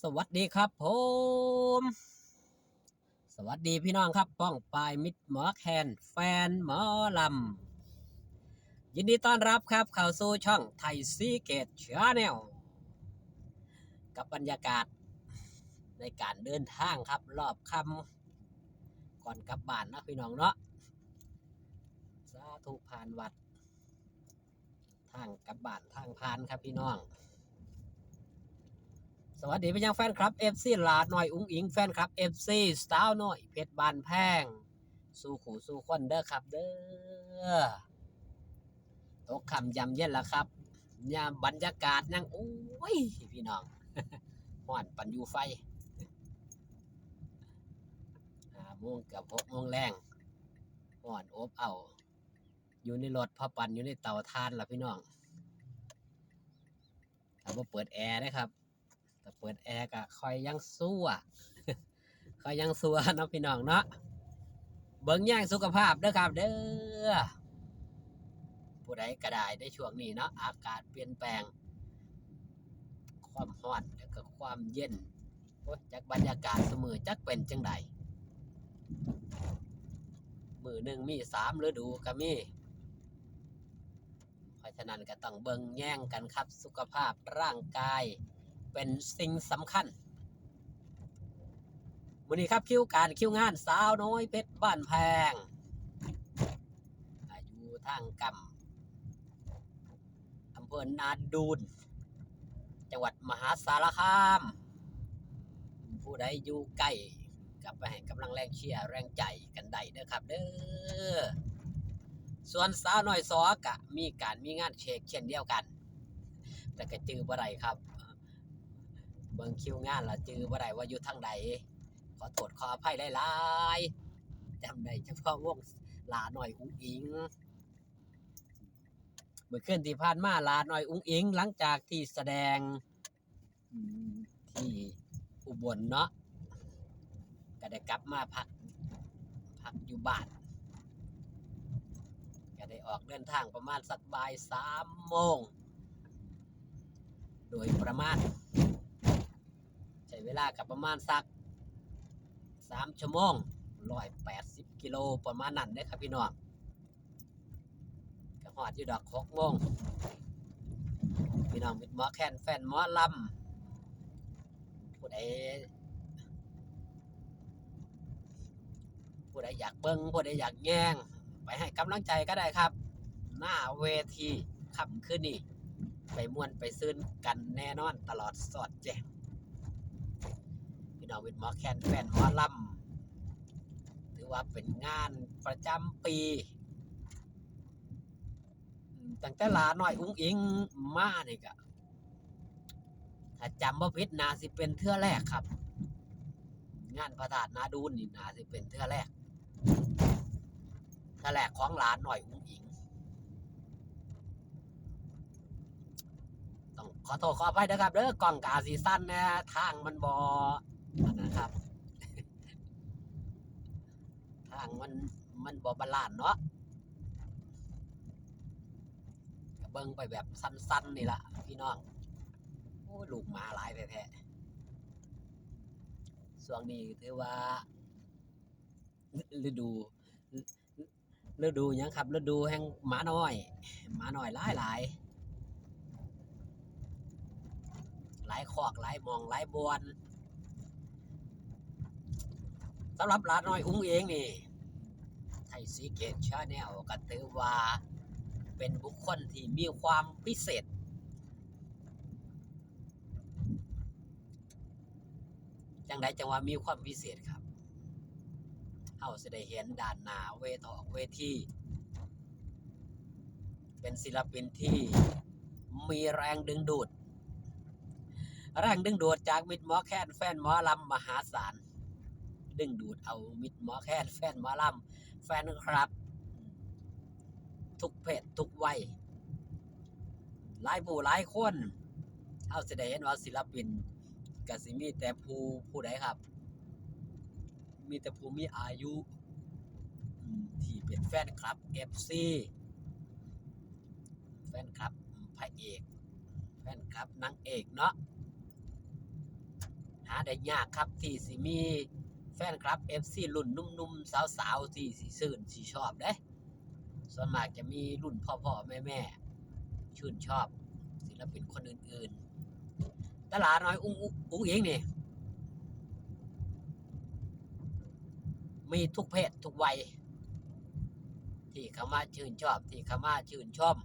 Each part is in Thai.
สวัสดีครับผมสวัสดีพี่น้องครับป้องปายมิตรหมอแคนแฟนหมอลำยินดีต้อนรับครับเข้าสู่ช่องไทยซีเกตชาแนลกับบรรยากาศในการเดินทางครับรอบค่ำก่อนกลับบ้านนะพี่น้องเนาะสาธุผ่านวัดทางกลับบ้านทางผ่านครับพี่น้องสวัสดีพี่ยังแฟนครับ FC ลาดหน่อยอุ้งอิงแฟนครับ FC สตาวน้อยเพชรบานแพงสู้ขู่สู้คนเด้อครับเด้อตกค่ำยำเย็นแล้วครับยามบรรยากาศยังโอ้ยพี่น้องห้อนปันอยู่ไฟ5 โมงกับ6 โมงแรงห้อนอบเอาอยู่ในรถพอปั่นอยู่ในเตาถ่านล่ะพี่น้องถ้าบ่เปิดแอร์นะครับถ้าเปิดแอร์ก็ค่อยยังสู้ค่อยยังสัวเนาะพี่น้องเนาะเบิ่งแย่งสุขภาพเด้อครับเด้อผู้ใดก็ได้ในช่วงนี้เนาะอากาศเปลี่ยนแปลงความร้อนแล้วก็ความเย็นจากบรรยากาศเสมอจักเป็นจังใดมือหนึ่งมี3 ฤดูก็มีเพราะฉะนั้นก็ต้องเบิ่งแย่งกันครับสุขภาพร่างกายเป็นสิ่งสำคัญวันนี้ครับคิวงานสาวน้อยเพชรบ้านแพงอยู่ทางกำอำเภอนาดูนจังหวัดมหาสารคามผู้ใดอยู่ใกล้กับไปให้กำลังแรงเชียร์แรงใจกันได้เด้อครับเด้อส่วนสาวน้อยสอกะมีงานเช็คเช่นเดียวกันแต่ก็จื้อบ่ได้ครับเบิ่งคิวงานแล้วจื้อบ่ได้ว่าอยู่ทางใดขอโทษขออภัยหลายๆจำได้เฉพาะวงหลาน้อยอุ้งอิงเมื่อคืนที่ผ่านมาหลาน้อยอุ้งอิงหลังจากที่แสดงที่อุบลเนาะก็ได้กลับมาพักอยู่บ้านก็ได้ออกเดินทางประมาณสักบ่าย3 โมงโดยประมาณใช้เวลากับประมาณสัก3 ชั่วโมง180 กิโลประมาณนั้นเลยครับพี่น้องก็ฮอดอยู่ดอก6 โมงพี่น้องมิตรหมอแคนแฟนหมอลำผู้ใดอยากเบิ่งผู้ใดอยากแย่งไปให้กำลังใจก็ได้ครับหน้าเวทีค่ำคืนนี้ไปม่วนไปซื่นกันแน่นอนตลอดสอดแจ้งพี่น้องมิตรหมอแคนแฟนหมอลำถือว่าเป็นงานประจำปีตั้งแต่หลาน้อยอุ้งอิงมานี่ก็ถ้าจำบ่ผิดน่าสิเป็นเทื่อแรกครับงานพระธาตุนาดูนนี่น่าสิเป็นเทื่อแรกของหลาน้อยอุ้งอิงต้องขอโทษขออภัยนะครับเด้อกล้องกาสีสั้นนะทางมันบ่นะครับทางมันบ่บาลานซ์เนาะเบิ่งไปแบบสั้นๆนี่ล่ะพี่น้องโอ้ลูกหมาหลายแท้ๆช่วงนี้ถือว่าฤดูหยังครับฤดูแห่งหมาน้อยหลายคอกหลายหม่องหลายบอนสำหรับหลาน้อยอุ้งเองนี่ไทยซีเกตชาแนลก็ถือว่าเป็นบุคคลที่มีความพิเศษจังใดจังว่ามีความพิเศษครับเฮาสิได้เห็นด้านหน้าเวทีเป็นศิลปินที่มีแรงดึงดูดจากมิตรหมอแคนแฟนหมอลำมหาศาลดึงดูดเอามิตรหมอแคนแฟนหมอลำแฟนครับทุกเพศทุกวัยหลายผู้หลายคนเฮาสิได้เห็นว่าศิลปินก็สิมีแต่ผู้ใดครับมีแต่ผู้มีอายุที่เป็นแฟนคลับ FC แฟนคลับพระเอกแฟนคลับนางเอกเนาะ ได้ยากครับที่สิมีแฟนคลับ FC รุ่นนุ่มๆสาวๆที่สิชื่นสิชอบเด้ส่วนมากจะมีรุ่นพ่อๆแม่ๆชื่นชอบศิลปินคนอื่นๆแต่หลาน้อยอุ้งอิงนี่มีทุกเพศทุกวัยที่เข้ามาชื่นชอบที่เข้ามาชื่นชม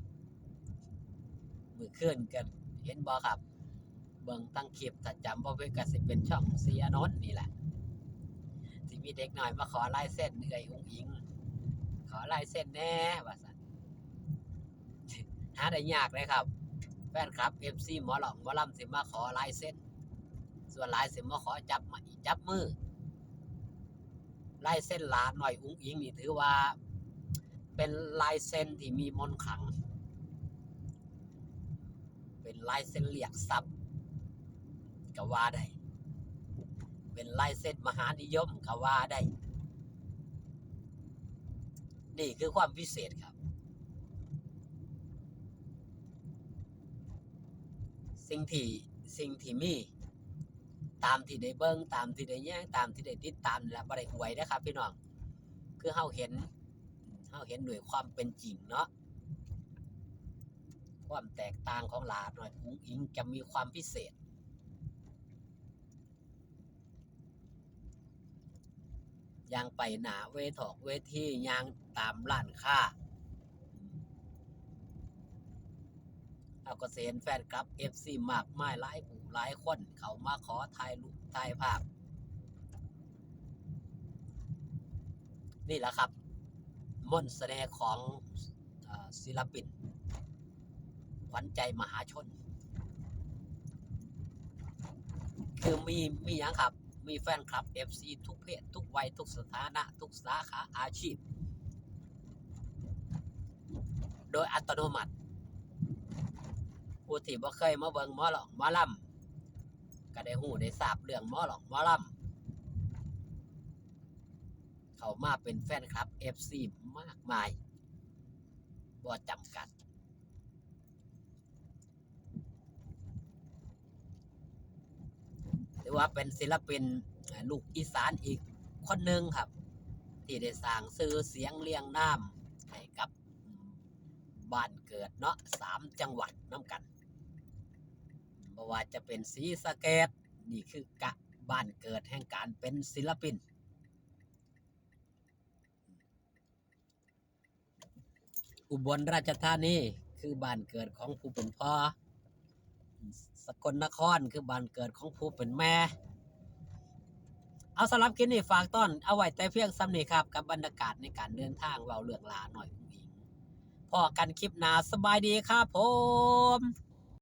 มื้อคืนกันเห็นบ่ครับเบิ่งตั้งคลิปถ้าจำบ่ผิดก็สิเป็นช่องศรีอานนท์นี่แหละที่มีเด็กน้อยมาขอลายเส้นเอื้อยอุ้งอิงขอลายเส้นแหน่ว่าซั่นหาได้ยากเลยครับแฟนคลับ FC หมอลำสิมาขอลายเส้นส่วนหลายสิมาขอจับมือลายเส้นหลาน้อยอุ้งอิงนี่ถือว่าเป็นลายเส้นที่มีมนต์ขลังเป็นลายเส้นเรียกทรัพย์ก็ว่าได้เป็นลายเส้นมหานิยมก็ว่าได้นี่คือความพิเศษครับสิ่งที่มีตามที่ได้เบิ่งตามที่ได้แย่งตามที่ได้ติดตามและบ่ได้อวยนะครับพี่น้องคือเฮาเห็นด้วยความเป็นจริงเนาะความแตกต่างของหลาน้อยอุ้งอิงจะมีความพิเศษย่างไปหน้าเวทีย่างตามร้านค้าเอาก็เห็นแฟนคลับ FC มากมายหลายผู้หลายคนเขามาขอถ่ายรูปถ่ายภาพนี่แหละครับมนต์เสน่ห์ของศิลปินขวัญใจมหาชนคือมีอย่างครับมีแฟนคลับ FC ทุกเพศทุกวัยทุกสถานะทุกสาขาอาชีพโดยอัตโนมัติผู้ที่บ่เคยมาเบิ่งหมอลำก็ได้ฮู้ได้ทราบเรื่องหมอลำเขามาเป็นแฟนคลับ FC มากมายบ่จำกัดหรือว่าเป็นศิลปินลูกอีสานอีกคนหนึ่งครับที่ได้สร้างชื่อเสียงเรียงนามให้กับบ้านเกิดเนาะ3จังหวัดน้ำกันบ่ว่าจะเป็นศรีสะเกษนี่คือกะบ้านเกิดแห่งการเป็นศิลปินอุบลราชธานีคือบ้านเกิดของผู้เป็นพ่อสกลนครคือบ้านเกิดของผู้เป็นแม่เอาสำหรับคลิปนี้ฝากต้อนเอาไว้แต่เพียงซ้ำนี้ครับกับบรรยากาศในการเดินทางเว้าเรื่องลาหน่อยอุ้งอิงพอกันคลิปหน้าสบายดีครับผม